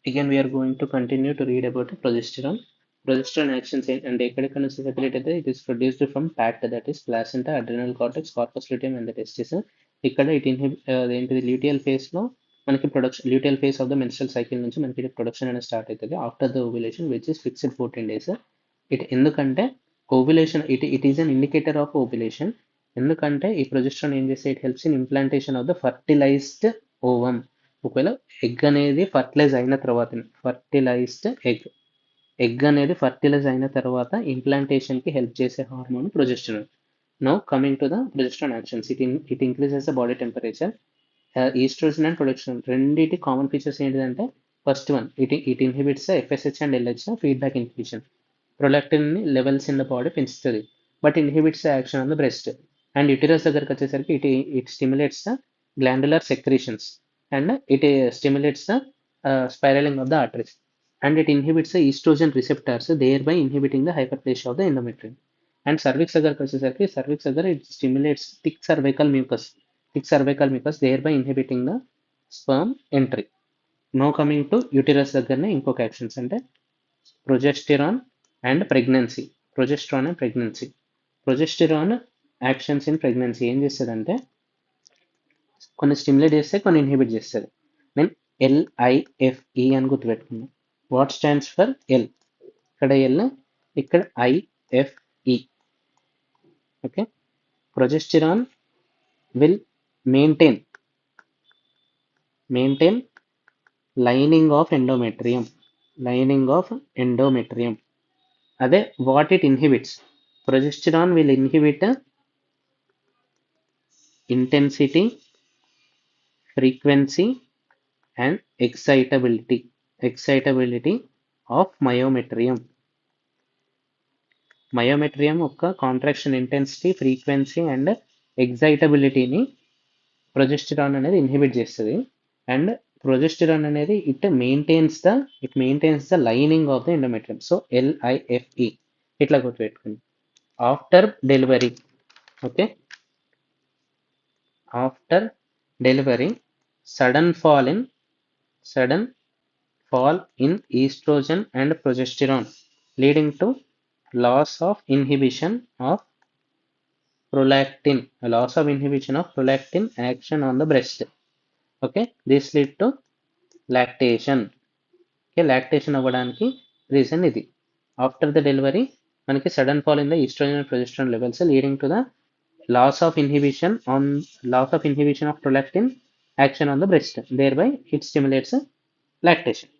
Again, we are going to continue to read about the progesterone. Progesterone actions and ఎక్కడెక్కడ నుంచి secret అయితే it is produced from PAT, that is placenta, adrenal cortex, corpus luteum and the testis. ఇక్కడ it ఏంటిది luteal face లో మనకి production, luteal face of the menstrual cycle నుంచి మనకి production అనేది స్టార్ట్ అవుతుంది after the ovulation which is fixed 14 days. ఎందుకంటే ovulation it is an indicator of ovulation. ఎందుకంటే ఈ ప్రొజెస్ట్రాన్ ఏం చేస్తే it helps in implantation of the fertilised ovum. ఒకవేళ ఎగ్ అనేది ఫర్టిలైజ్ అయిన తర్వాత, ఫర్టిలైజ్డ్ ఎగ్ అనేది ఫర్టిలైజ్ అయిన తర్వాత ఇంప్లాంటేషన్కి హెల్ప్ చేసే hormone progesterone. Now coming to the progesterone actions, it increases the body temperature. Estrogen and progesterone రెండింటి కామన్ ఫీచర్స్ ఏంటిదంటే, first one, it inhibits FSH and LH feedback inhibition. Prolactin levels in the body పెంచుతుంది, but inhibits action on the breast. And uterus దగ్గరకు వచ్చేసరికి it stimulates the glandular secretions and it stimulates the spiraling of the arteries, and it inhibits the estrogen receptors, thereby inhibiting the hyperplasia of the endometrium. And cervix agar వచ్చేసరికి cervix agar it stimulates thick cervical mucus, thereby inhibiting the sperm entry. Now coming to uterus దగ్గరనే ఇంకొక actions అంటే progesterone and pregnancy. Progesterone actions in pregnancy ఏం చేస్తుందంటే కొన్ని stimulate చేస్తే కొన్ని inhibit చేస్తుంది. నేను LIFE అని గుర్తుపెట్టుకున్నాను. What stands for L? ఇక్కడ ఎల్, ఇక్కడ IFE. Okay, progesterone will maintain lining of endometrium. అదే what it inhibits, progesterone will inhibit intensity, frequency and excitability of myometrium. Myometrium యొక్క కాంట్రాక్షన్ ఇంటెన్సిటీ, ఫ్రీక్వెన్సీ అండ్ ఎగ్జైటబిలిటీని progesterone అనేది inhibit చేస్తుంది. And progesterone అనేది it maintains the lining of the endometrium. So LIFE ఇట్లా గుర్తుపెట్టుకోండి. After delivery, okay, after delivery sudden fall in estrogen and progesterone, leading to loss of inhibition of prolactin action on the breast. Okay, this lead to lactation. Okay, lactation అవ్వడానికి reason ఇది. After the delivery మనకి sudden fall in the estrogen and progesterone levels, leading to the loss of inhibition of prolactin action on the breast, thereby it stimulates lactation.